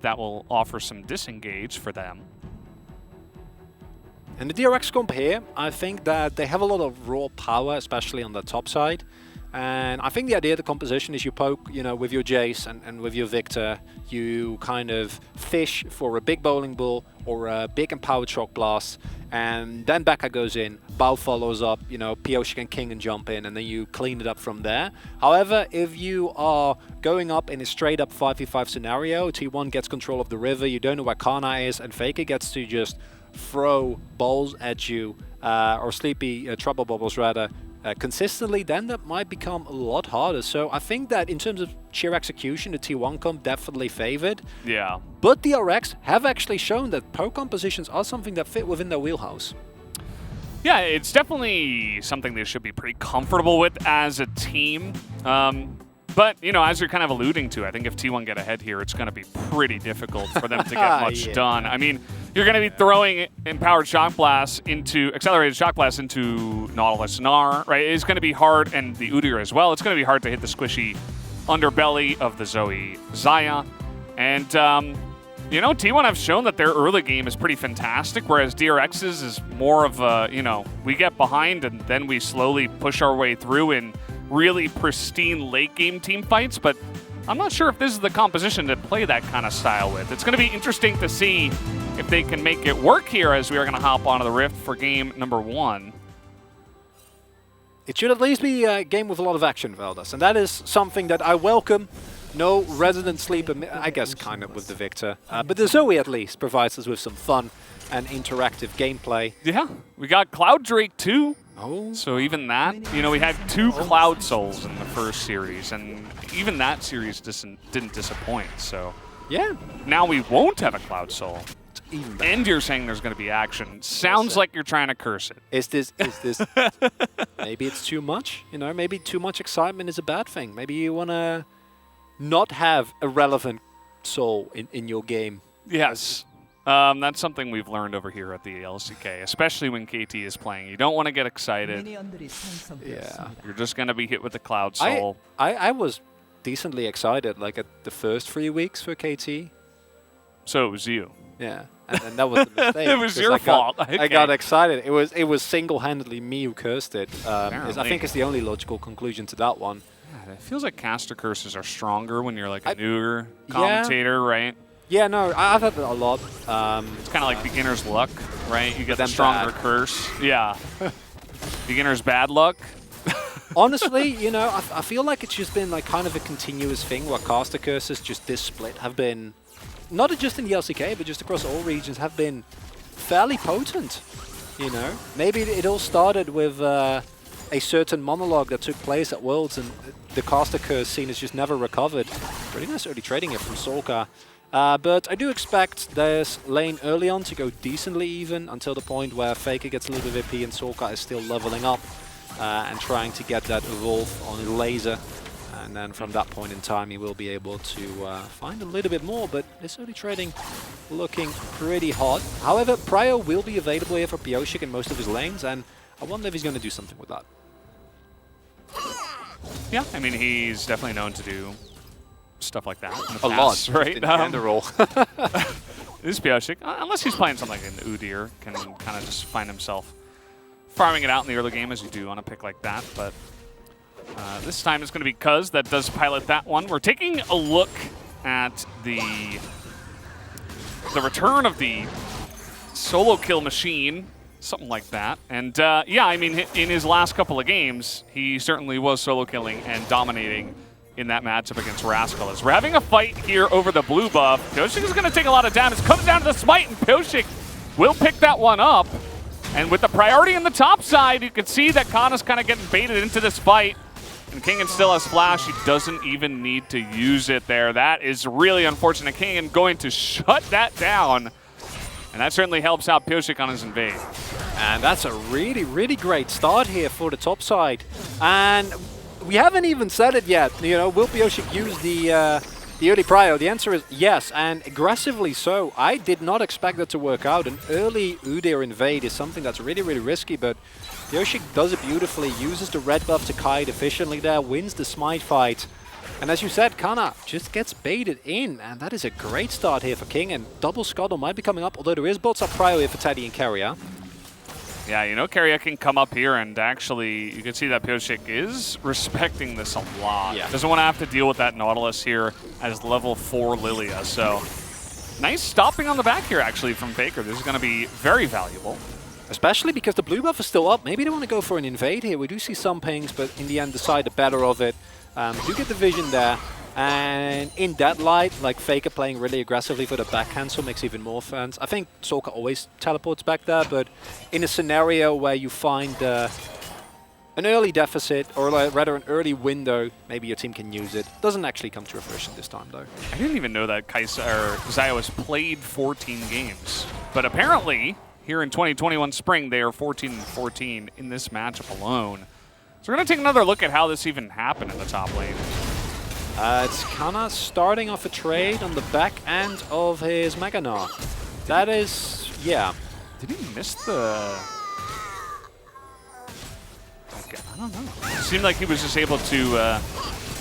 that will offer some disengage for them. And the DRX comp here, I think that they have a lot of raw power, especially on the top side. And I think the idea of the composition is you poke, you know, with your Jace and with your Victor, you kind of fish for a big bowling ball or a big empowered shock blast, and then Becca goes in, Bao follows up, you know, Pioshik and King and jump in, and then you clean it up from there. However, if you are going up in a straight up 5v5 scenario, T1 gets control of the river, you don't know where Kana is, and Faker gets to just throw balls at you, or sleepy trouble bubbles rather, consistently, then that might become a lot harder. So I think that in terms of sheer execution, the T1 comp definitely favored. Yeah. But the DRX have actually shown that poke compositions are something that fit within their wheelhouse. Yeah, it's definitely something they should be pretty comfortable with as a team. But, you know, as you're kind of alluding to, I think if T1 get ahead here, it's going to be pretty difficult for them to get much done. I mean, you're going to be throwing empowered shock blasts into, accelerated shock blasts into Nautilus Gnar, right? It's going to be hard, and the Udyr as well. It's going to be hard to hit the squishy underbelly of the Zoe Xayah. And, you know, T1 have shown that their early game is pretty fantastic, whereas DRX's is more of a, you know, we get behind and then we slowly push our way through in really pristine late game team fights, but I'm not sure if this is the composition to play that kind of style with. It's going to be interesting to see if they can make it work here as we are going to hop onto the Rift for game number 1. It should at least be a game with a lot of action, Veldas, and that is something that I welcome. No resident sleeper, I guess kind of with the Victor, but the Zoe at least provides us with some fun and interactive gameplay. Yeah, we got Cloud Drake too. Oh. So even that, you know, we had 2 Cloud Souls in the first series, and even that series didn't disappoint. So yeah, now we won't have a Cloud Soul. Even and you're saying there's going to be action. Sounds like you're trying to curse it. Is this maybe it's too much? You know, maybe too much excitement is a bad thing. Maybe you want to not have a relevant soul in your game. Yes. That's something we've learned over here at the LCK, especially when KT is playing. You don't want to get excited. Yeah. You're just going to be hit with the Cloud Soul. I was decently excited, like at the first 3 weeks for KT. So it was you. Yeah. And that was the mistake. It was your fault. Okay. I got excited. It was single-handedly me who cursed it. I think it's the only logical conclusion to that one. Yeah, it feels like caster curses are stronger when you're like a newer commentator, right? Yeah, no, I've had that a lot. It's kind of like beginner's luck, right? You get the stronger curse. Yeah. Beginner's bad luck. Honestly, you know, I feel like it's just been like kind of a continuous thing where caster curses just this split have been, not just in the LCK, but just across all regions, have been fairly potent, you know? Maybe it all started with a certain monologue that took place at Worlds, and the caster curse scene has just never recovered. Pretty nice early trading it from Solka. But I do expect this lane early on to go decently even until the point where Faker gets a little bit VP and Solka is still leveling up and trying to get that evolve on laser. And then from that point in time, he will be able to find a little bit more, but this early trading looking pretty hot. However, Prio will be available here for Pioshik in most of his lanes, and I wonder if he's going to do something with that. Yeah, I mean, he's definitely known to do stuff like that in the past, right? This is Pioshik, unless he's playing something like an Udyr, can kind of just find himself farming it out in the early game as you do on a pick like that. But this time it's going to be Cuz that does pilot that one. We're taking a look at the return of the solo kill machine, something like that. And yeah, I mean, in his last couple of games, he certainly was solo killing and dominating in that matchup against Rascal. As we're having a fight here over the blue buff, Pioshik is going to take a lot of damage. Comes down to the smite, and Pioshik will pick that one up. And with the priority in the top side, you can see that Kana's kind of getting baited into this fight. And Kingen still has flash. He doesn't even need to use it there. That is really unfortunate. Kingen going to shut that down. And that certainly helps out Pioshik on his invade. And that's a really, really great start here for the top side. And we haven't even said it yet. You know, will Pioshik use the early prio? The answer is yes, and aggressively so. I did not expect that to work out. An early Udyr invade is something that's really, really risky, but Pioshik does it beautifully, uses the red buff to kite efficiently there, wins the smite fight. And as you said, Kana just gets baited in, and that is a great start here for King, and double Scuttle might be coming up, although there is bots up prior here for Teddy and Keria. Yeah, you know, Keria can come up here and actually, you can see that Pyosik is respecting this a lot. Yeah. Doesn't want to have to deal with that Nautilus here as level 4 Lilia. So nice stopping on the back here, actually, from Faker. This is going to be very valuable. Especially because the blue buff is still up. Maybe they want to go for an invade here. We do see some pings, but in the end decide the better of it. Do get the vision there. And in that light, like Faker playing really aggressively for the back cancel makes even more sense. I think Solka always teleports back there, but in a scenario where you find an early deficit, or rather an early window, maybe your team can use it. Doesn't actually come to fruition this time, though. I didn't even know that Xayah has played 14 games. But apparently, here in 2021 spring, they are 14-14 in this matchup alone. So we're going to take another look at how this even happened in the top lane. It's Kana starting off a trade on the back end of his Meganar. That is, yeah. Did he miss the... Okay, I don't know. It seemed like he was just able to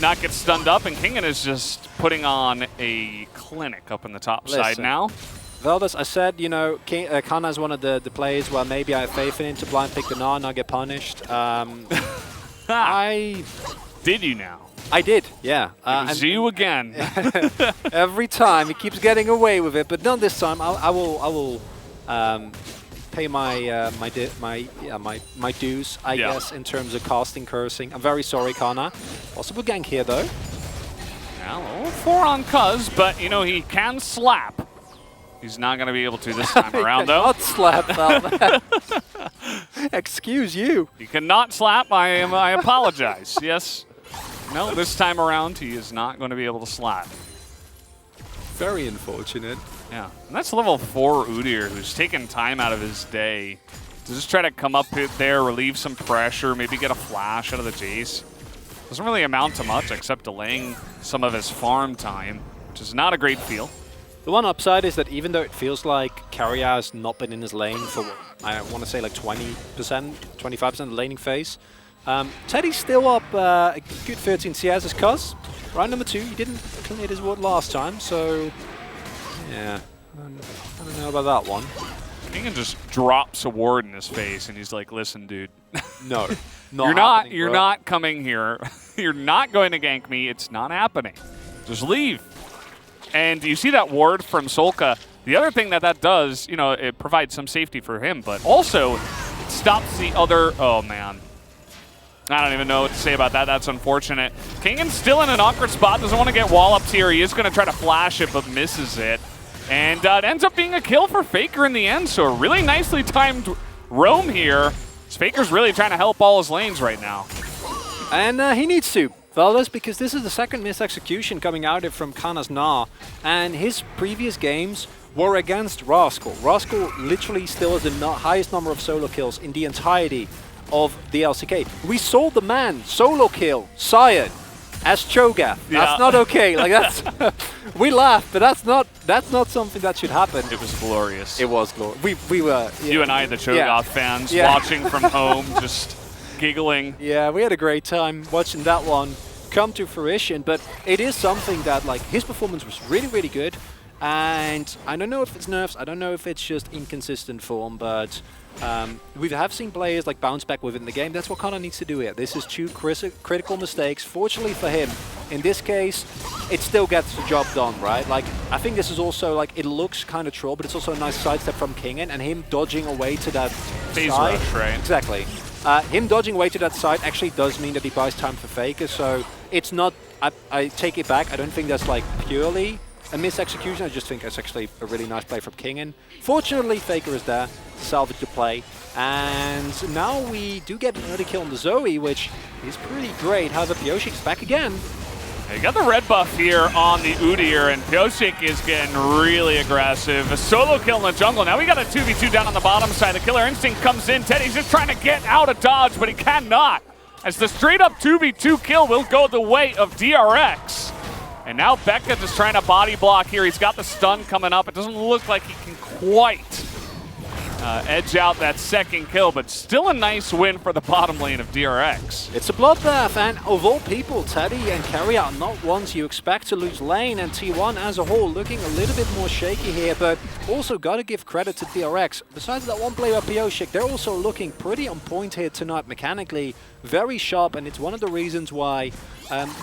not get stunned up, and Kingen is just putting on a clinic up in the top side now. Veldas, I said, you know, Kana is one of the players where maybe I have faith in to blind pick the Gnar, not get punished. Did you now? I did, yeah. It was you again. Every time he keeps getting away with it, but not this time. I will pay my my dues, I guess, in terms of casting cursing. I'm very sorry, Kana. Possible gank here though. Now, a little 4 on Cuz, but you know he can slap. He's not going to be able to this time around, though. Not slap, Val. Excuse you. He cannot slap. I apologize. Yes. No, this time around, he is not going to be able to slap. Very unfortunate. Yeah. And that's level 4 Udyr, who's taken time out of his day to just try to come up there, relieve some pressure, maybe get a flash out of the Jace. Doesn't really amount to much except delaying some of his farm time, which is not a great feel. The one upside is that even though it feels like Keria has not been in his lane for, I want to say like 20%, 25% of the laning phase, Teddy's still up a good 13 CS as Cuz. Round number 2, he didn't clear his ward last time, so yeah, I don't know about that one. King just drops a ward in his face, and he's like, "Listen, dude, no, you're not coming here. You're not going to gank me. It's not happening. Just leave." And you see that ward from Solka. The other thing that does, you know, it provides some safety for him, but also it stops the other. Oh man. I don't even know what to say about that. That's unfortunate. Kingen's still in an awkward spot. Doesn't want to get walloped here. He is going to try to flash it, but misses it. And it ends up being a kill for Faker in the end. So a really nicely timed roam here. Faker's really trying to help all his lanes right now. And he needs to, Veldas, because this is the second missed execution coming out from Kana's Gnar. And his previous games were against Rascal. Rascal literally still has the highest number of solo kills in the entirety of the LCK. We saw the man solo kill Sion as Cho'Gath. Yeah. That's not okay. Like that's we laughed, but that's not something that should happen. It was glorious. It was glorious. We were you and I, the Cho'Gath fans, watching from home, just giggling. Yeah, we had a great time watching that one come to fruition. But it is something that, like, his performance was really, really good. And I don't know if it's nerfs. I don't know if it's just inconsistent form, but we have seen players like bounce back within the game. That's what Kana needs to do here. This is 2 critical mistakes. Fortunately for him, in this case, it still gets the job done, right? Like, I think this is also, like, it looks kind of troll, but it's also a nice sidestep from Kingen, and him dodging away to that phase side. Rush, right? Exactly. Him dodging away to that side actually does mean that he buys time for Faker, so it's not, I take it back, I don't think that's like purely a mis-execution. I just think it's actually a really nice play from Kingen. Fortunately, Faker is there to salvage the play. And now we do get an early kill on the Zoe, which is pretty great. However, Pyosik's back again. You got the red buff here on the Udyr, and Pyosik is getting really aggressive. A solo kill in the jungle. Now we got a 2v2 down on the bottom side. The Killer Instinct comes in. Teddy's just trying to get out of dodge, but he cannot. As the straight-up 2v2 kill will go the way of DRX. And now Becca just trying to body block here. He's got the stun coming up. It doesn't look like he can quite edge out that second kill, but still a nice win for the bottom lane of DRX. It's a bloodbath, and of all people, Teddy and Carry are not ones you expect to lose lane, and T1 as a whole looking a little bit more shaky here, but also got to give credit to DRX. Besides that one play by Pioshik, they're also looking pretty on point here tonight mechanically, very sharp, and it's one of the reasons why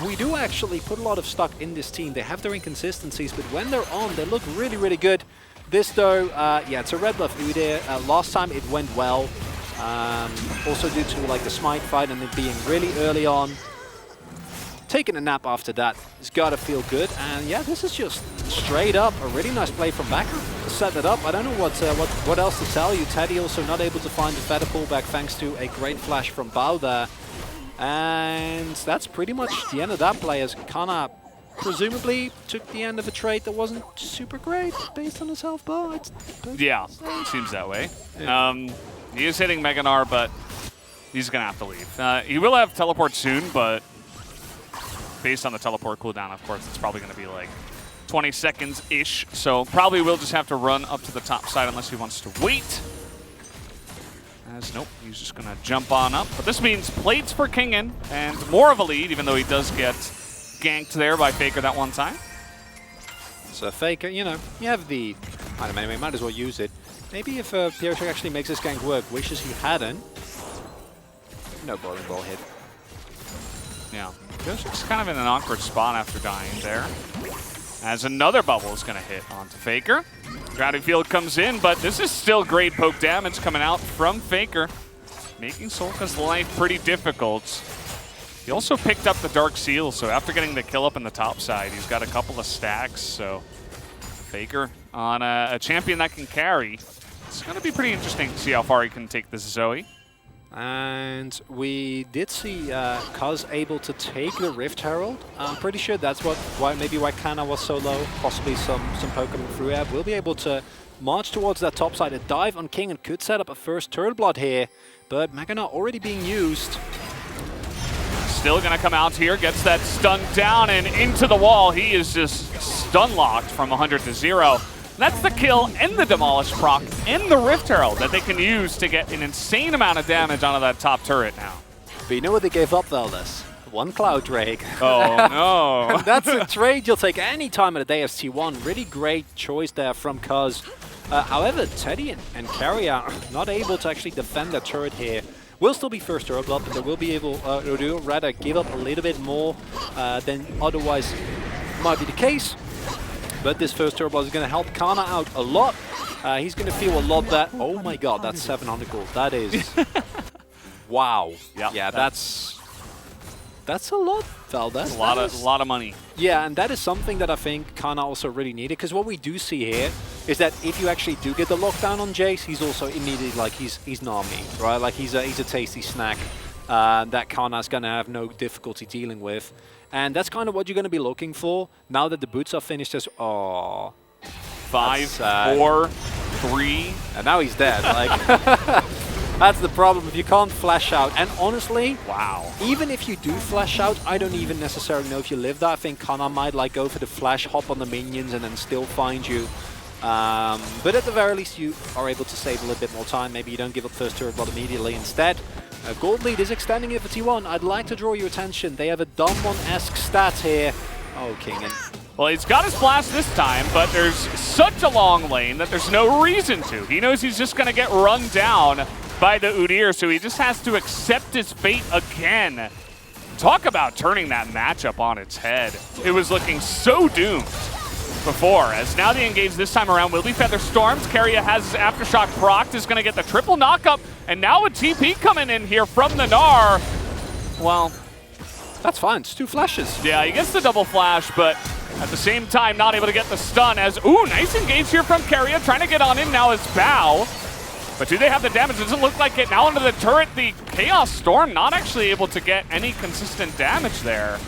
we do actually put a lot of stock in this team. They have their inconsistencies, but when they're on, they look really, really good. This though, yeah, it's a red buff Udyr. Last time it went well, also due to like the smite fight and it being really early on. Taking a nap after that, it's gotta feel good. And yeah, this is just straight up a really nice play from Backer to set it up. I don't know what else to tell you. Teddy also not able to find the feather pullback thanks to a great flash from Bao there. And that's pretty much the end of that play, as Kana presumably took the end of a trade that wasn't super great based on his health bar. Yeah, seems that way. Yeah. He is hitting Meganar, but he's going to have to leave. He will have teleport soon, but based on the teleport cooldown, of course, it's probably going to be like 20 seconds-ish. So probably will just have to run up to the top side unless he wants to wait. As nope, he's just going to jump on up. But this means plates for Kingen and more of a lead, even though he does get ganked there by Faker that one time. So Faker, you know, you have the, I don't know, we might as well use it. Maybe if Pioshik actually makes this gank work, wishes he hadn't. No bowling ball hit. Yeah, Pioshik's kind of in an awkward spot after dying there. As another bubble is going to hit onto Faker. Gravity Field comes in, but this is still great poke damage coming out from Faker, making Solka's life pretty difficult. He also picked up the Dark Seal, so after getting the kill up in the top side, he's got a couple of stacks. So Faker on a champion that can carry. It's going to be pretty interesting to see how far he can take this Zoe. And we did see Kuz able to take the Rift Herald. I'm pretty sure that's why Kana was so low. Possibly some Pokemon through air. We'll be able to march towards that top side. A dive on King and could set up a first Turtle Blood here, but Meganar already being used. Still going to come out here, gets that stun down and into the wall. He is just stun locked from 100 to 0. That's the kill and the Demolish proc and the Rift Herald that they can use to get an insane amount of damage onto that top turret now. But you know what they gave up, Veldes? One Cloud Drake. Oh, no. And that's a trade you'll take any time of the day as T1. Really great choice there from Kuz. However, Teddy and Carry are not able to actually defend their turret here. Will still be first turret blood, but they will be able to rather give up a little bit more than otherwise might be the case. But this first turret blood is going to help Kana out a lot. He's going to feel a lot better. Oh my god, that's 700 gold. That is... wow. Yep, yeah, that's a lot, Veldes. A lot of money. Yeah, and that is something that I think Kana also really needed, because what we do see here is that if you actually do get the lockdown on Jace, he's also immediately like he's Nami, right? Like he's a tasty snack that Kana's gonna have no difficulty dealing with, and that's kind of what you're gonna be looking for now that the boots are finished. As 5, 4, 3, and now he's dead. Like. That's the problem, if you can't flash out. And honestly, wow. Even if you do flash out, I don't even necessarily know if you live that. I think Kana might like go for the flash, hop on the minions, and then still find you. But at the very least, you are able to save a little bit more time. Maybe you don't give up first turret blood immediately. Instead, Gold Lead is extending it for T1. I'd like to draw your attention. They have a Donmon-esque stat here. Oh, Kingen. Well, he's got his blast this time, but there's such a long lane that there's no reason to. He knows he's just going to get run down by the Udyr, so he just has to accept his fate again. Talk about turning that matchup on its head. It was looking so doomed before, as now the engage this time around will be Feather Storms. Keria has his Aftershock procced, is going to get the triple knockup, and now a TP coming in here from the Gnar. Well, that's fine, it's 2 flashes. Yeah, he gets the double flash, but at the same time not able to get the stun as, ooh, nice engage here from Keria, trying to get on in now as Bao. But do they have the damage? It doesn't look like it. Now into the turret, the Chaos Storm not actually able to get any consistent damage there.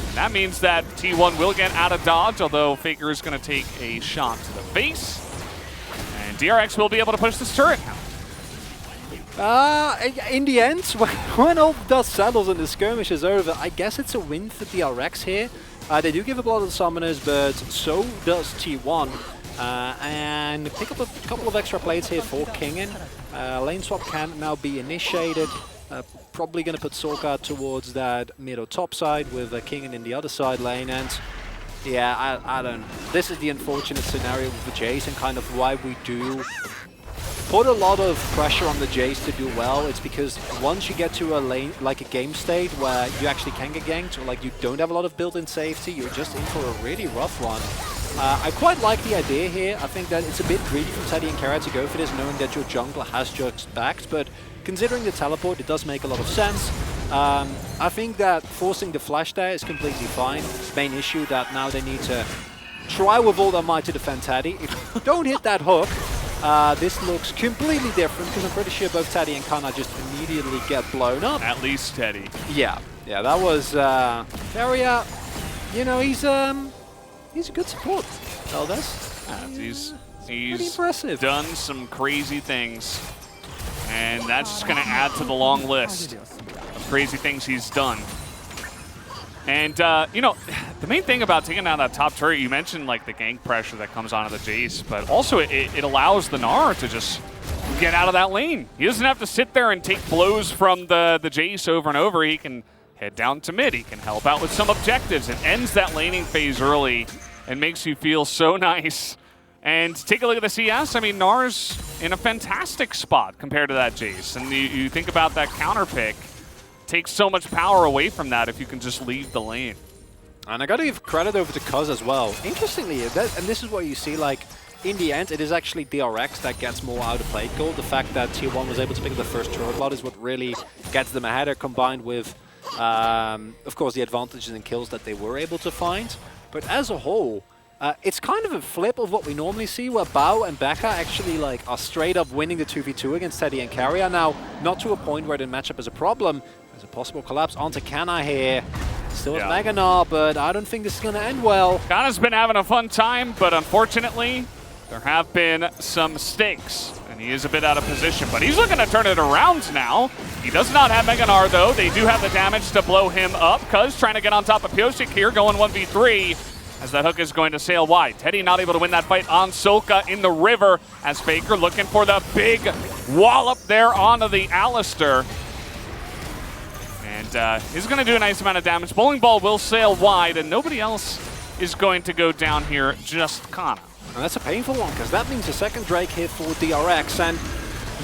And that means that T1 will get out of dodge, although Faker is going to take a shot to the face. And DRX will be able to push this turret now. In the end, when all dust settles and the skirmish is over, I guess it's a win for DRX here. They do give up a lot of the summoners, but so does T1. and pick up a couple of extra plates here for Kingen. Lane swap can now be initiated. Probably going to put Solka towards that mid or top side with Kingen in the other side lane. And yeah, I don't. This is the unfortunate scenario with the Jace and kind of why we do put a lot of pressure on the Jace to do well. It's because once you get to a lane, like a game state where you actually can get ganked or like you don't have a lot of built-in safety, you're just in for a really rough one. I quite like the idea here. I think that it's a bit greedy from Teddy and Kara to go for this, knowing that your jungler has just backed, but considering the teleport, it does make a lot of sense. I think that forcing the flash there is completely fine. Main issue that now they need to try with all their might to defend Teddy. If you don't hit that hook, this looks completely different because I'm pretty sure both Teddy and Kana just immediately get blown up. At least Teddy. Yeah, that was very, you know, he's a good support. Eldas. He's pretty impressive. Done some crazy things, and that's just going to add to the long list of crazy things he's done. And, you know, the main thing about taking down that top turret, you mentioned, like, the gank pressure that comes onto the Jace, but also it allows the Gnar to just get out of that lane. He doesn't have to sit there and take blows from the Jace over and over. He can head down to mid. He can help out with some objectives. It ends that laning phase early and makes you feel so nice. And take a look at the CS. I mean, Gnar's in a fantastic spot compared to that Jace. And you think about that counter pick. Takes so much power away from that if you can just leave the lane. And I got to give credit over to Cuz as well. Interestingly, and this is what you see, like, in the end, it is actually DRX that gets more out of plate gold. The fact that Tier 1 was able to pick up the first turret lot is what really gets them ahead, combined with, of course, the advantages and kills that they were able to find. But as a whole, it's kind of a flip of what we normally see, where Bao and Becca actually like are straight up winning the 2v2 against Teddy and Carrier. Now, not to a point where the matchup is a problem. There's a possible collapse onto Kana here. Still with Mega Gnar, but I don't think this is going to end well. Kana's been having a fun time, but unfortunately, there have been some mistakes. And he is a bit out of position, but he's looking to turn it around now. He does not have Mega Gnar, though. They do have the damage to blow him up. Cuz trying to get on top of Pyosik here, going 1v3. As that hook is going to sail wide. Teddy not able to win that fight on Solka in the river, as Faker looking for the big wallop there onto the Alistair. And he's going to do a nice amount of damage. Bowling Ball will sail wide, and nobody else is going to go down here, just Kana. And that's a painful one, because that means a second Drake hit for DRX. And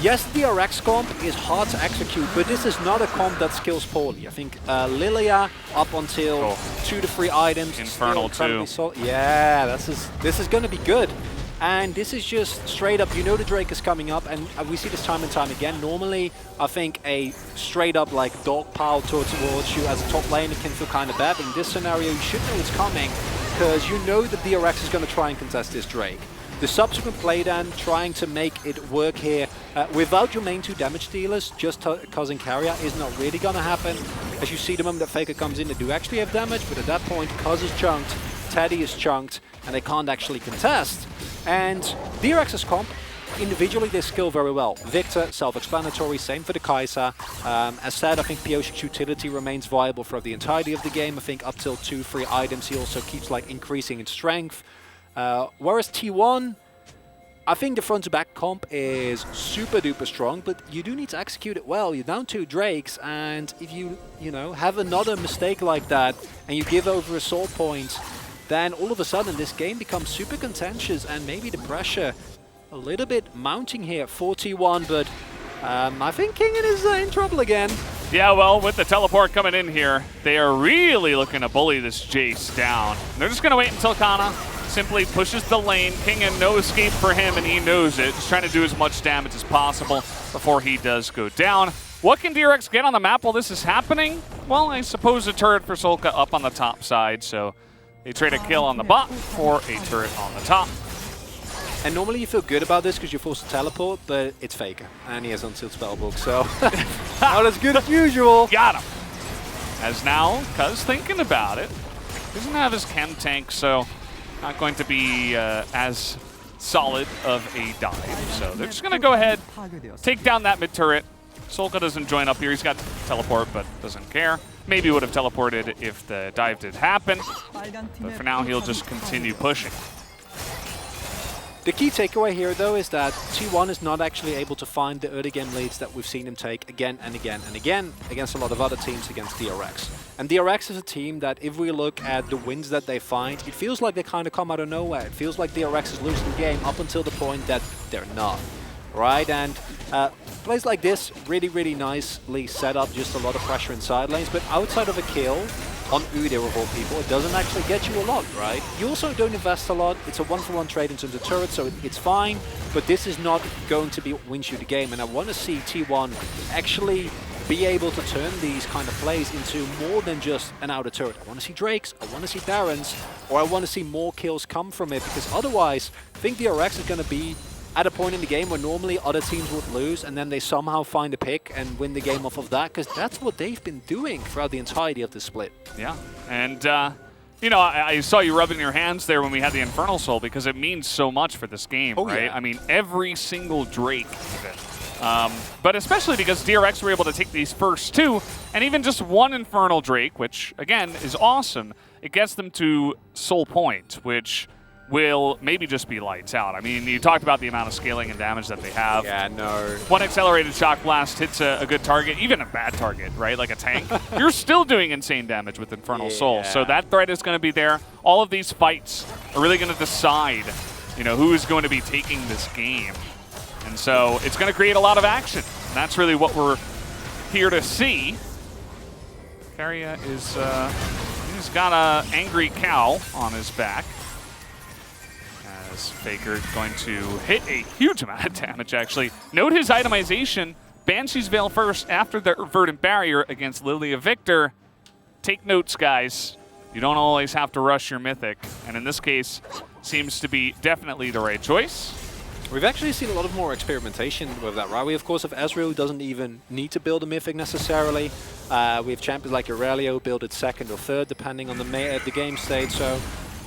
yes, the DRX comp is hard to execute, but this is not a comp that skills poorly. I think Lilia up until 2 to 3 items. Infernal too. Yeah, this is going to be good. And this is just straight up, you know the Drake is coming up, and we see this time and time again. Normally, I think a straight up like dog pile towards you as a top laner can feel kind of bad. In this scenario, you should know it's coming, because you know that DRX is going to try and contest this Drake. The subsequent play then, trying to make it work here without your main 2 damage dealers, just Cuz and Carrier, is not really going to happen. As you see, the moment that Faker comes in, they do actually have damage, but at that point, Cuz is chunked, Teddy is chunked, and they can't actually contest. And DRX's comp, individually they skill very well. Victor, self-explanatory, same for the Kai'Sa. As said, I think Pyosik's utility remains viable throughout the entirety of the game. I think up till 2-3 items, he also keeps like increasing in strength. Whereas T1, I think the front-to-back comp is super duper strong, but you do need to execute it well. You're down 2 Drakes, and if you know, have another mistake like that, and you give over a soul point, then all of a sudden this game becomes super contentious, and maybe the pressure a little bit mounting here for T1, but I think Kingen is in trouble again. Yeah, well, with the teleport coming in here, they are really looking to bully this Jace down. They're just going to wait until Kana simply pushes the lane. Kingen, no escape for him, and he knows it. Just trying to do as much damage as possible before he does go down. What can DRX get on the map while this is happening? Well, I suppose a turret for Solka up on the top side, so they trade a kill on the bot for a turret on the top. And normally you feel good about this because you're forced to teleport, but it's Faker, and he has unsealed spellbook, so not as good as usual. Got him. As now, Cuz thinking about it, doesn't have his chem tank, so not going to be as solid of a dive. So they're just going to go ahead, take down that mid turret. Solka doesn't join up here. He's got teleport, but doesn't care. Maybe would have teleported if the dive did happen, but for now he'll just continue pushing. The key takeaway here, though, is that T1 is not actually able to find the early game leads that we've seen him take again and again and again against a lot of other teams against DRX. And DRX is a team that, if we look at the wins that they find, it feels like they kind of come out of nowhere. It feels like DRX is losing the game up until the point that they're not, right? And plays like this, really, really nicely set up, just a lot of pressure in side lanes, but outside of a kill, on Udyr of all people, it doesn't actually get you a lot, right? You also don't invest a lot. It's a one-for-one trade into the turret, so it's fine, but this is not going to be what wins you the game, and I want to see T1 actually be able to turn these kind of plays into more than just an outer turret. I want to see Drakes, I want to see Barons, or I want to see more kills come from it, because otherwise, I think DRX is going to be at a point in the game where normally other teams would lose, and then they somehow find a pick and win the game off of that, because that's what they've been doing throughout the entirety of the split. Yeah, and you know, I saw you rubbing your hands there when we had the Infernal Soul, because it means so much for this game, right? Yeah. I mean, every single Drake even. But especially because DRX were able to take these first two, and even just one Infernal Drake, which, again, is awesome, it gets them to Soul Point, which will maybe just be lights out. I mean, you talked about the amount of scaling and damage that they have. Yeah, no. One accelerated shock blast hits a good target, even a bad target, right? Like a tank. You're still doing insane damage with Infernal Soul. So that threat is going to be there. All of these fights are really going to decide, you know, who is going to be taking this game. And so it's going to create a lot of action. And that's really what we're here to see. Keria is, he's got an angry cow on his back. Faker going to hit a huge amount of damage, actually. Note his itemization. Banshee's Veil first after the Verdant Barrier against Lilia Victor. Take notes, guys. You don't always have to rush your Mythic. And in this case, seems to be definitely the right choice. We've actually seen a lot of more experimentation with that, right? We, of course, have Ezreal, who doesn't even need to build a Mythic necessarily. We have champions like Aurelio build it second or third, depending on the game state. So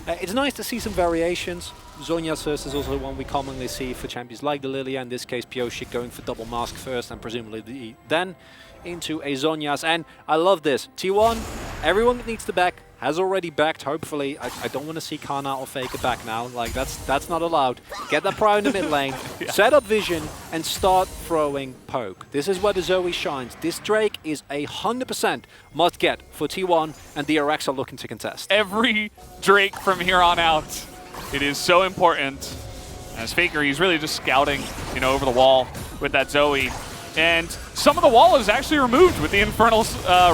it's nice to see some variations. Zhonya's first is also one we commonly see for champions like the Lilia, in this case Pioshik going for double mask first and presumably then into a Zhonya's. And I love this. T1, everyone that needs to back has already backed, hopefully. I don't want to see Kana or Faker back now. Like, that's not allowed. Get that Prio in the mid lane, set up vision, and start throwing poke. This is where the Zoe shines. This Drake is 100% must get for T1, and DRX are looking to contest. Every Drake from here on out. It is so important. As Faker, he's really just scouting, you know, over the wall with that Zoe. And some of the wall is actually removed with the Infernal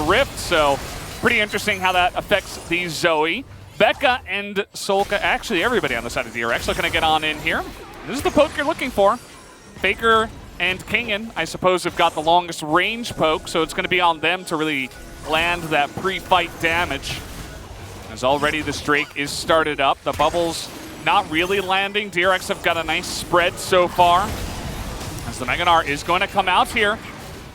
Rift, so pretty interesting how that affects the Zoe. Becca and Solka, actually everybody on the side of DRX looking to get on in here. This is the poke you're looking for. Faker and Kingen, I suppose, have got the longest range poke, so it's going to be on them to really land that pre-fight damage. As already this Drake is started up. The bubble's not really landing. DRX have got a nice spread so far. As the Mega Gnar is going to come out here.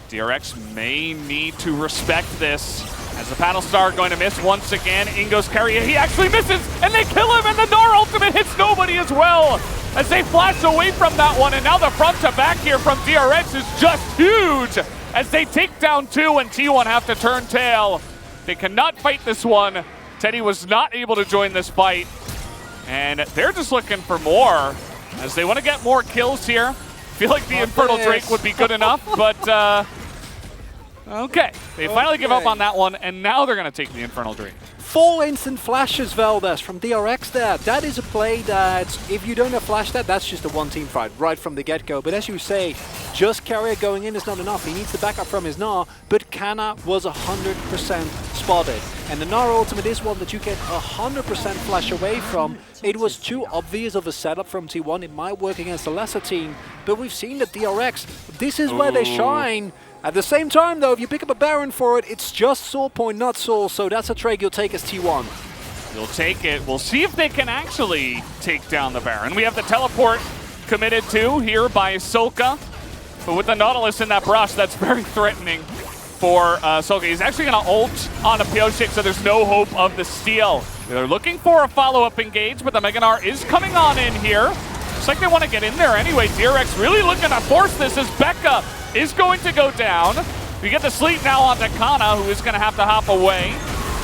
DRX may need to respect this. As the Paddle Star going to miss once again. In goes Keria. He actually misses, and they kill him, and the Gnar ultimate hits nobody as well. As they flash away from that one, and now the front to back here from DRX is just huge. As they take down two, and T1 have to turn tail. They cannot fight this one. Teddy was not able to join this fight. And they're just looking for more, as they want to get more kills here. Feel like the Infernal Drake would be good enough, but okay. They finally give up on that one, and now they're going to take the Infernal Drake. 4 instant flashes, Valdez, from DRX there. That is a play that, if you don't have flash that's just a one-team fight right from the get-go. But as you say, just Keria going in is not enough. He needs the backup from his Gnar, but Kana was 100% spotted. And the Gnar ultimate is one that you get 100% flash away from. It was too obvious of a setup from T1. It might work against a lesser team, but we've seen that DRX, this is where they shine. At the same time, though, if you pick up a Baron for it, it's just Soul Point, not Soul, so that's a trade you'll take as T1. You'll take it. We'll see if they can actually take down the Baron. We have the teleport committed to here by Solka, but with the Nautilus in that brush, that's very threatening for Solka. He's actually going to ult on a Pioshik, so there's no hope of the steal. They're looking for a follow-up engage, but the Mega Gnar is coming on in here. Looks like they want to get in there anyway. DRX really looking to force this as Becca is going to go down. We get the sleep now onto Kana, who is going to have to hop away.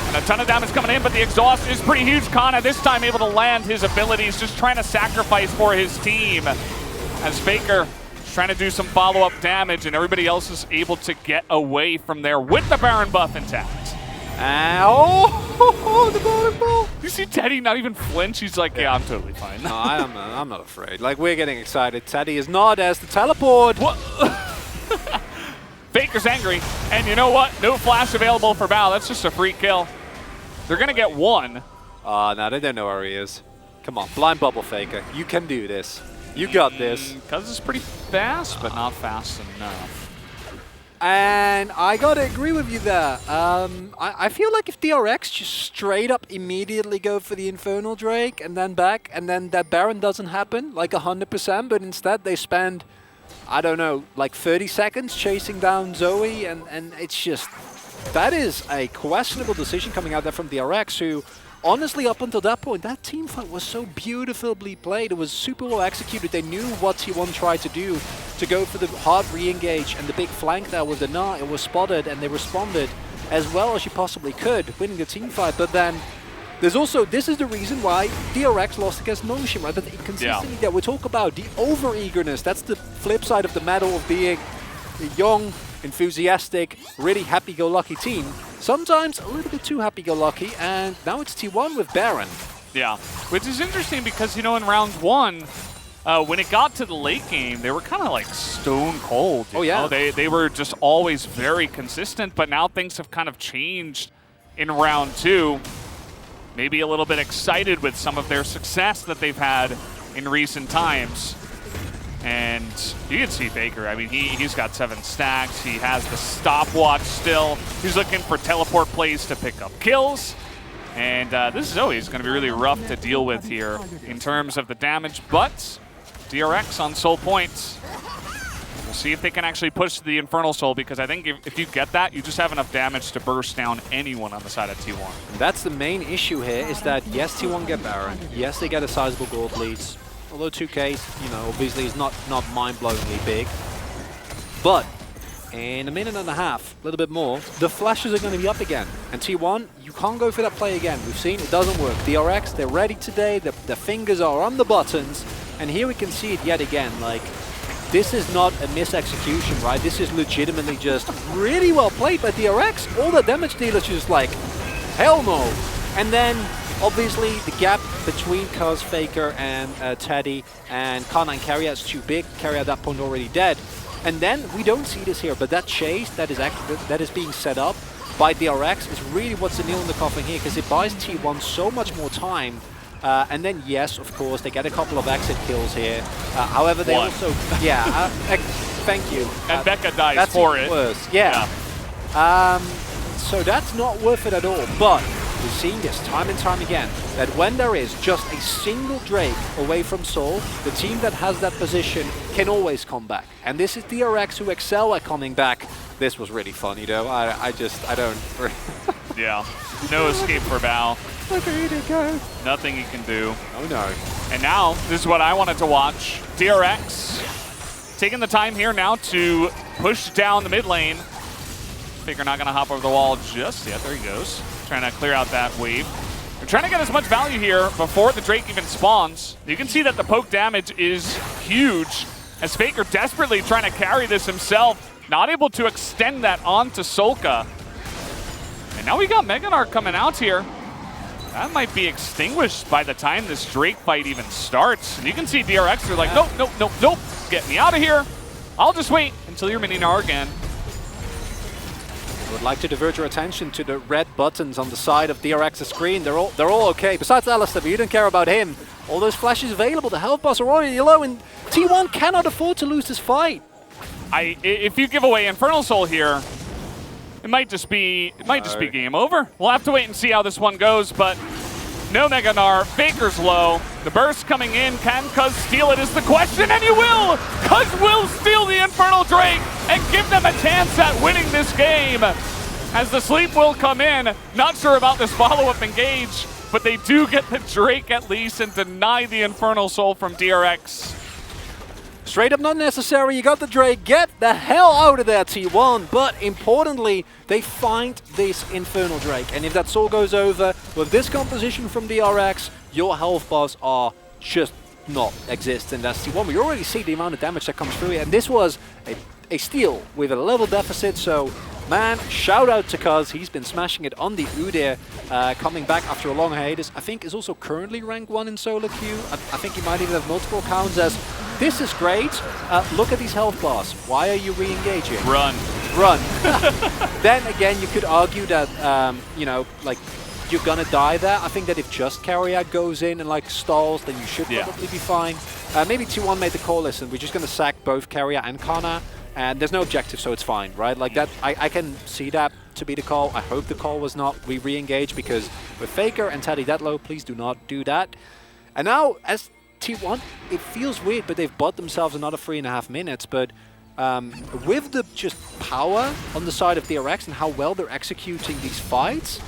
And a ton of damage coming in, but the exhaust is pretty huge. Kana this time able to land his abilities, just trying to sacrifice for his team. As Faker is trying to do some follow-up damage, and everybody else is able to get away from there with the Baron buff intact. Oh, the bowling ball. You see Teddy not even flinch? He's like, yeah, I'm totally fine. No, I'm not afraid. Like, we're getting excited. Teddy is not as the teleport. What? Faker's angry, and you know what? No flash available for Bao. That's just a free kill. They're going to get one. No, they don't know where he is. Come on, blind bubble Faker. You can do this. You got this. Because it's pretty fast, but not fast enough. And I gotta agree with you there. I feel like if DRX just straight up immediately go for the Infernal Drake and then back, and then that Baron doesn't happen, like 100%, but instead they spend, I don't know, like 30 seconds chasing down Zoe, and it's just, that is a questionable decision coming out there from DRX, who, honestly, up until that point, that team fight was so beautifully played. It was super well executed. They knew what T1 tried to do, to go for the hard re-engage and the big flank there with the Gnar. It was spotted, and they responded as well as you possibly could, winning the team fight. But then there's also, this is the reason why DRX lost against Motion, right? But the inconsistency that we talk about, the over-eagerness, that's the flip side of the medal of being a young, enthusiastic, really happy-go-lucky team. Sometimes a little bit too happy-go-lucky, and now it's T1 with Baron. Yeah, which is interesting because, you know, in round one, when it got to the late game, they were kind of like stone cold. Oh, yeah. Know? They were just always very consistent, but now things have kind of changed in round two. Maybe a little bit excited with some of their success that they've had in recent times. And you can see Baker, I mean, he's got 7 stacks. He has the stopwatch still. He's looking for teleport plays to pick up kills. And this is always going to be really rough to deal with here in terms of the damage. But DRX on soul points. We'll see if they can actually push the Infernal Soul, because I think if you get that, you just have enough damage to burst down anyone on the side of T1. And that's the main issue here, is that yes, T1 get Baron. Yes, they get a sizable gold leads. Although 2K, you know, obviously is not mind-blowingly big. But in a minute and a half, a little bit more, the flashes are going to be up again. And T1, you can't go for that play again. We've seen it doesn't work. DRX, they're ready today. Their fingers are on the buttons. And here we can see it yet again. Like, this is not a mis-execution, right? This is legitimately just really well played by DRX. All the damage dealers just like, hell no. And then, obviously, the gap between Cuz, Faker, and Teddy, and Kana and Carrier is too big. Carrier at that point already dead. And then we don't see this here, but that chase that is being set up by DRX is really what's the nail in the coffin here, because it buys T1 so much more time. And then, yes, of course, they get a couple of exit kills here. However, they also... Yeah, thank you. And Becca dies for it. Worse. Yeah. So that's not worth it at all. But we've seen this time and time again, that when there is just a single Drake away from Soul, the team that has that position can always come back. And this is DRX who excel at coming back. This was really funny, though. I don't... Yeah. No escape for Bao. Look at it go. Nothing he can do. Oh no. And now, this is what I wanted to watch. DRX taking the time here now to push down the mid lane. Faker not going to hop over the wall just yet. There he goes. Trying to clear out that wave. They're trying to get as much value here before the Drake even spawns. You can see that the poke damage is huge, as Faker desperately trying to carry this himself. Not able to extend that onto Solka. And now we got Mega Gnar coming out here. That might be extinguished by the time this Drake fight even starts. And you can see DRX are like, nope, nope, nope, nope. Get me out of here. I'll just wait until you're mini Gnar again. I would like to divert your attention to the red buttons on the side of DRX's screen. They're all okay. Besides Alistair, but you don't care about him. All those flashes available. The health bars are already low, and T1 cannot afford to lose this fight. If you give away Infernal Soul here, it might just be game over. We'll have to wait and see how this one goes, but no Mega Gnar. Faker's low. The burst coming in. Can Cuz steal it is the question, and he will! Cuz will steal the Infernal Drake and give them a chance at winning this game. As the sleep will come in. Not sure about this follow-up engage, but they do get the Drake at least and deny the Infernal Soul from DRX. Straight up not necessary, you got the Drake, get the hell out of there T1, but importantly, they find this Infernal Drake, and if that soul goes over with this composition from DRX, your health bars are just not existent as T1. We already see the amount of damage that comes through here, and this was a steal with a level deficit, so man, shout out to Cuz, he's been smashing it on the Udyr, coming back after a long hiatus. I think is also currently rank 1 in solo queue. I think he might even have multiple counts as this is great. Look at these health bars. Why are you re-engaging? Run. Run. Then again, you could argue that, you know, like, you're gonna die there. I think that if just Carrier goes in and like stalls, then you should probably be fine. Maybe T1 made the call, listen, we're just gonna sack both Carrier and Kana, and there's no objective, so it's fine, right? Like that, I can see that to be the call. I hope the call was not we re-engage, because with Faker and Teddy that low, please do not do that. And now, as T1, it feels weird, but they've bought themselves another 3.5 minutes, but with the just power on the side of DRX and how well they're executing these fights,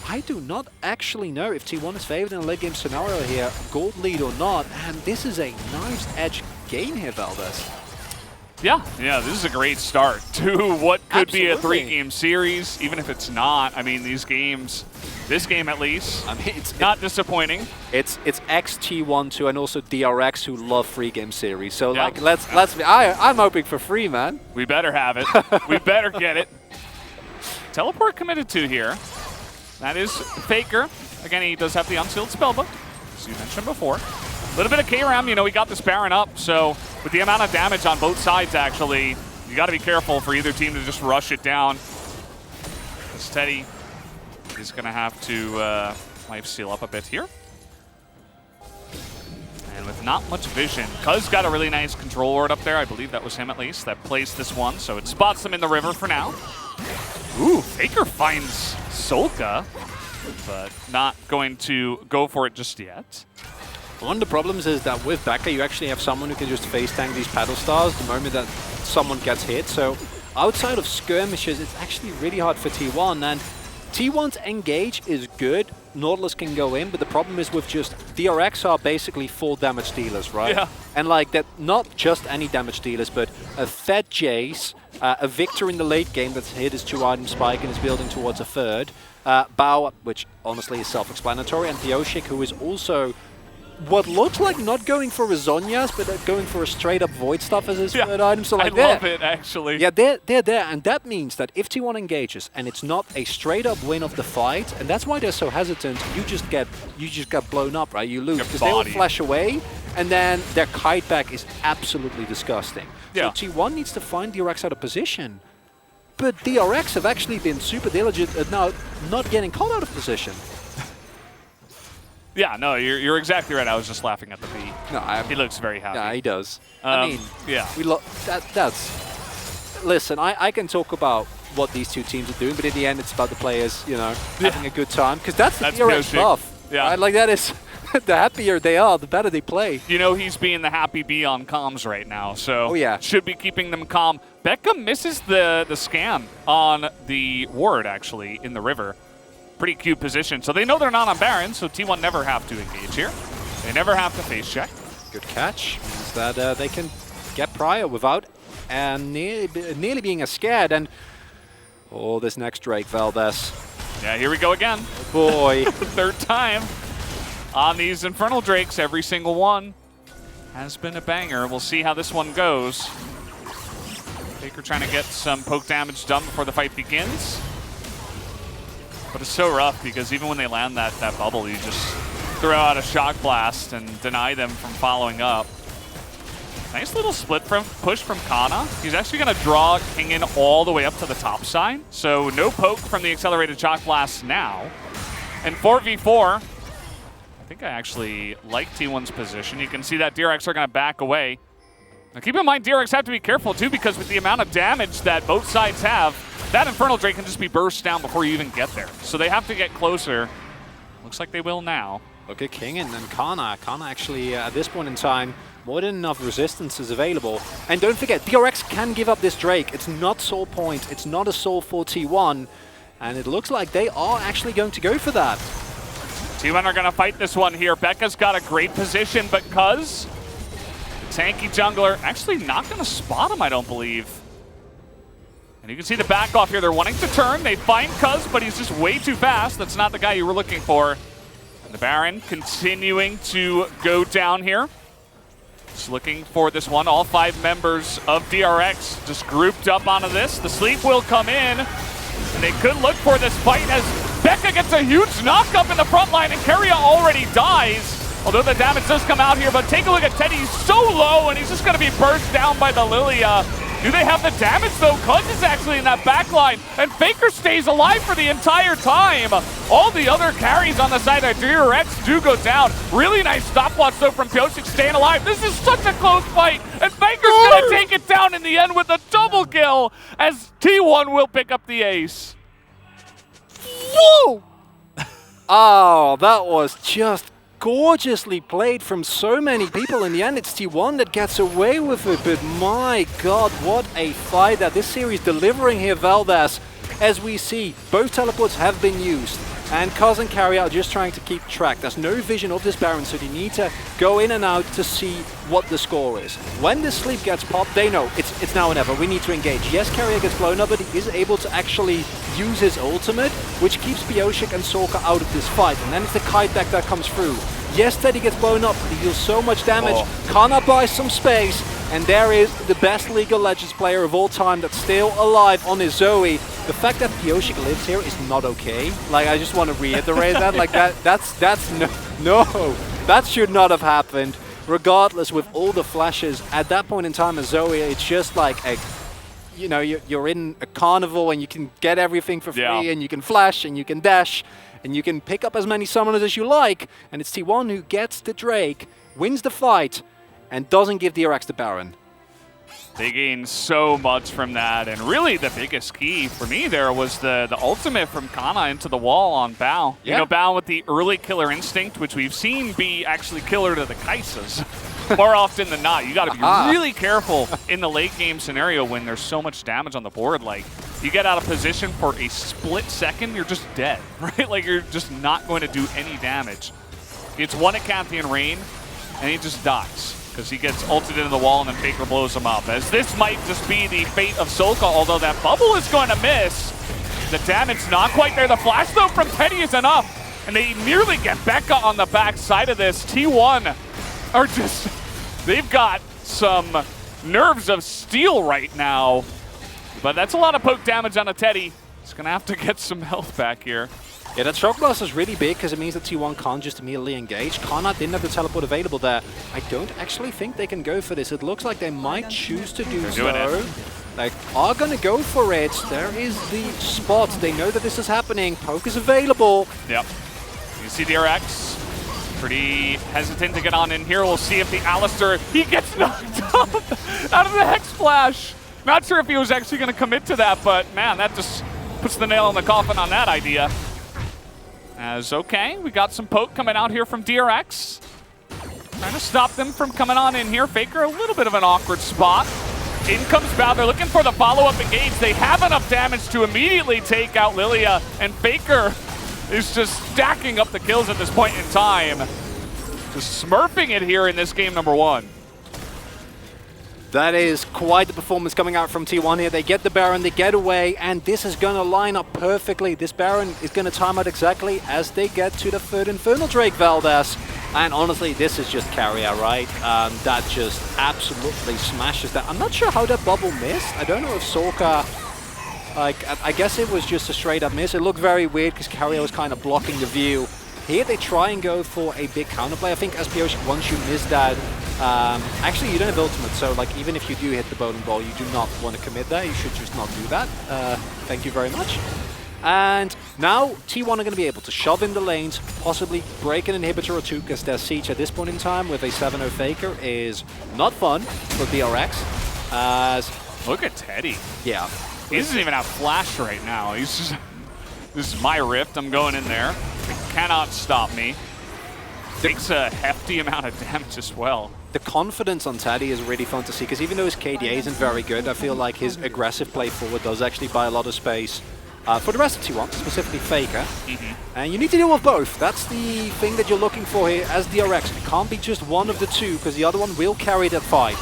I do not actually know if T1 is favored in a late game scenario here, gold lead or not, and this is a knife's edge game here, Valdez. Yeah, this is a great start to what could be a 3-game series, even if it's not. I mean, these games, this game at least, I mean, it's not disappointing. It's XT1 too, and also DRX who love 3-game series. So like, let's be. I'm hoping for free, man. We better have it. We better get it. Teleport committed to here. That is Faker. Again, he does have the unsealed spellbook, as you mentioned before. A little bit of KRM, you know, he got this Baron up, so with the amount of damage on both sides, actually, you got to be careful for either team to just rush it down. Teddy is going to have to life seal up a bit here. And with not much vision, Cuz got a really nice control ward up there. I believe that was him at least that placed this one, so it spots them in the river for now. Ooh, Faker finds Solka, but not going to go for it just yet. One of the problems is that with Becca, you actually have someone who can just face tank these paddle stars the moment that someone gets hit. So outside of skirmishes, it's actually really hard for T1. And T1's engage is good. Nautilus can go in, but the problem is with just DRX are basically full damage dealers, right? Yeah. And like that, not just any damage dealers, but a Fed Jace, a Victor in the late game that's hit his 2-item spike and is building towards a third. Bao, which honestly is self-explanatory, and Theoshik, who is also what looks like not going for a Zhonya's, but going for a straight-up Void stuff as his third item. So like I love it, actually. Yeah, they're there, and that means that if T1 engages and it's not a straight-up win of the fight, and that's why they're so hesitant, you just get blown up, right? You lose because they will flash away, and then their kite back is absolutely disgusting. Yeah. So T1 needs to find DRX out of position. But DRX have actually been super diligent at now not getting caught out of position. Yeah, no, you're exactly right. I was just laughing at the B. No, he looks very happy. Yeah, he does. I mean, yeah, that's. Listen, I can talk about what these two teams are doing, but in the end, it's about the players, you know, having a good time, because that's the DRX buff. Yeah, right? Like that is. The happier they are, the better they play. You know, he's being the happy bee on comms right now, so should be keeping them calm. Becca misses the scam on the ward, actually, in the river. Pretty cute position. So they know they're not on Baron, so T1 never have to engage here. They never have to face check. Good catch. Means that they can get Prior without nearly being scared. And oh, this next Drake, Valdez. Yeah, here we go again. Oh boy. Third time on these Infernal Drakes. Every single one has been a banger. We'll see how this one goes. Faker trying to get some poke damage done before the fight begins. But it's so rough because even when they land that bubble, you just throw out a shock blast and deny them from following up. Nice little split push from Kana. He's actually going to draw King in all the way up to the top side. So no poke from the accelerated shock blast now. And 4v4, I think I actually like T1's position. You can see that DRX are going to back away. Now keep in mind, DRX have to be careful too, because with the amount of damage that both sides have, that Infernal Drake can just be burst down before you even get there. So they have to get closer. Looks like they will now. Look at King and Kana. Kana actually, at this point in time, more than enough resistance is available. And don't forget, DRX can give up this Drake. It's not soul point. It's not a soul for T1. And it looks like they are actually going to go for that. T1 are going to fight this one here. Becca's got a great position, but Cuz tanky jungler. Actually not going to spot him, I don't believe. And you can see the back off here. They're wanting to turn. They find Cuz, but he's just way too fast. That's not the guy you were looking for. And the Baron continuing to go down here. Just looking for this one. All 5 members of DRX just grouped up onto this. The sleep will come in. And they could look for this fight as Becca gets a huge knock up in the front line and Keria already dies. Although the damage does come out here, but take a look at Teddy. He's so low and he's just going to be burst down by the Lilia. Do they have the damage though? Cuz is actually in that back line, and Faker stays alive for the entire time. All the other carries on the side of DRX do go down. Really nice stopwatch though from Pyosik staying alive. This is such a close fight, and Faker's gonna take it down in the end with a double kill as T1 will pick up the ace. Whoa! Oh, that was just gorgeously played from so many people. In the end, it's T1 that gets away with it, but my god, what a fight that this series delivering here, Valdez. As we see, both teleports have been used, and Cuz and Keria are just trying to keep track. There's no vision of this Baron, so they need to go in and out to see what the score is. When the sleep gets popped, they know it's now or never. We need to engage. Yes, Keria gets blown up, but he is able to actually use his ultimate, which keeps Pyosik and Sorka out of this fight. And then it's the kite deck that comes through. Yes, Teddy gets blown up, but he deals so much damage. Kana buys some space, and there is the best League of Legends player of all time that's still alive on his Zoe. The fact that Pyosik lives here is not okay. Like, I just want to reiterate that. Like, that's no, that should not have happened. Regardless, with all the flashes, at that point in time as Zoe, it's just like a, you know, you're in a carnival and you can get everything for free, and you can flash and you can dash and you can pick up as many summoners as you like. And it's T1 who gets the Drake, wins the fight, and doesn't give DRX the Baron. They gain so much from that, and really the biggest key for me there was the ultimate from Kana into the wall on Bao. Yeah. You know, Bao with the early killer instinct, which we've seen be actually killer to the Kaisas more often than not. You got to be really careful in the late game scenario when there's so much damage on the board. Like, you get out of position for a split second, you're just dead, right? Like, you're just not going to do any damage. It's one at Cathian Rain, and he just dies, because he gets ulted into the wall and then Faker blows him up. As this might just be the fate of Sorka, although that bubble is going to miss. The damage not quite there. The flash though from Teddy is enough. And they nearly get Becca on the back side of this. T1 are just, they've got some nerves of steel right now. But that's a lot of poke damage on a Teddy. He's going to have to get some health back here. Yeah, that shock blast is really big because it means that T1 can't just immediately engage. Kana didn't have the teleport available there. I don't actually think they can go for this. It looks like they might choose to do so. They are going to go for it. There is the spot. They know that this is happening. Poke is available. Yep. You see DRX pretty hesitant to get on in here. We'll see if the Alistar, he gets knocked up out of the Hex Splash. Not sure if he was actually going to commit to that, but man, that just puts the nail in the coffin on that idea. As okay, we got some poke coming out here from DRX. Trying to stop them from coming on in here. Faker, a little bit of an awkward spot. In comes Bao. They're looking for the follow-up engage. They have enough damage to immediately take out Lilia, and Faker is just stacking up the kills at this point in time. Just smurfing it here in this game number 1. That is quite the performance coming out from T1 here. They get the Baron, they get away, and this is going to line up perfectly. This Baron is going to time out exactly as they get to the third Infernal Drake, Valdez. And honestly, this is just Keria, right? That just absolutely smashes that. I'm not sure how that bubble missed. I don't know if Sorka, like, I guess it was just a straight up miss. It looked very weird because Keria was kind of blocking the view. Here they try and go for a big counterplay. I think as Pyosik, once you miss that, actually you don't have ultimate, so like even if you do hit the bowling ball, you do not want to commit there. You should just not do that. Thank you very much. And now T1 are going to be able to shove in the lanes, possibly break an inhibitor or two, because their siege at this point in time with a 7-0 Faker is not fun for DRX. As look at Teddy. Yeah. He doesn't even have flash right now. He's just, this is my rift. I'm going in there. It cannot stop me. Takes a hefty amount of damage as well. The confidence on Teddy is really fun to see, because even though his KDA isn't very good, I feel like his aggressive play forward does actually buy a lot of space. for the rest of T1, specifically Faker. And you need to deal with both. That's the thing that you're looking for here as DRX. It can't be just one of the two, because the other one will carry that fight.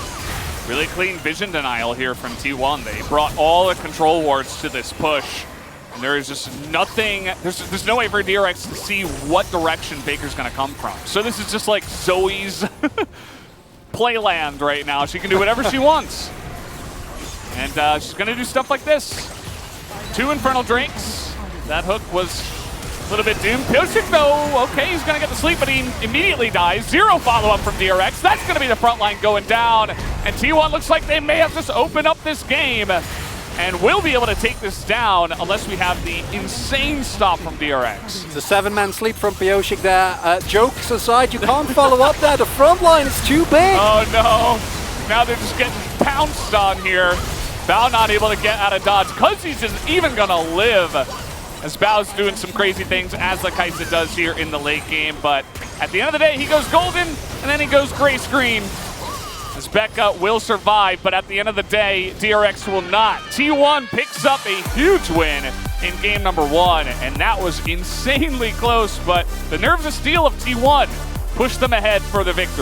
Really clean vision denial here from T1. They brought all the control wards to this push. And there is just nothing, there's no way for DRX to see what direction Faker's going to come from. So this is just like Zoe's playland right now. She can do whatever she wants. And she's going to do stuff like this. 2 Infernal Drakes. That hook was a little bit doomed. Pyosik though, okay, he's going to get the sleep, but he immediately dies. 0 follow-up from DRX. That's going to be the front line going down. And T1 looks like they may have just opened up this game. And we'll be able to take this down unless we have the insane stop from DRX. It's a 7-man sleep from Pyosik there. Jokes aside, you can't follow up there. The front line is too big. Oh no. Now they're just getting pounced on here. Bao not able to get out of dodge because he's just even going to live. As Bao's doing some crazy things, as the Kaisa does here in the late game. But at the end of the day, he goes golden, and then he goes gray screen. As Becca will survive, but at the end of the day, DRX will not. T1 picks up a huge win in game number 1, and that was insanely close, but the nerves of steel of T1 pushed them ahead for the victory.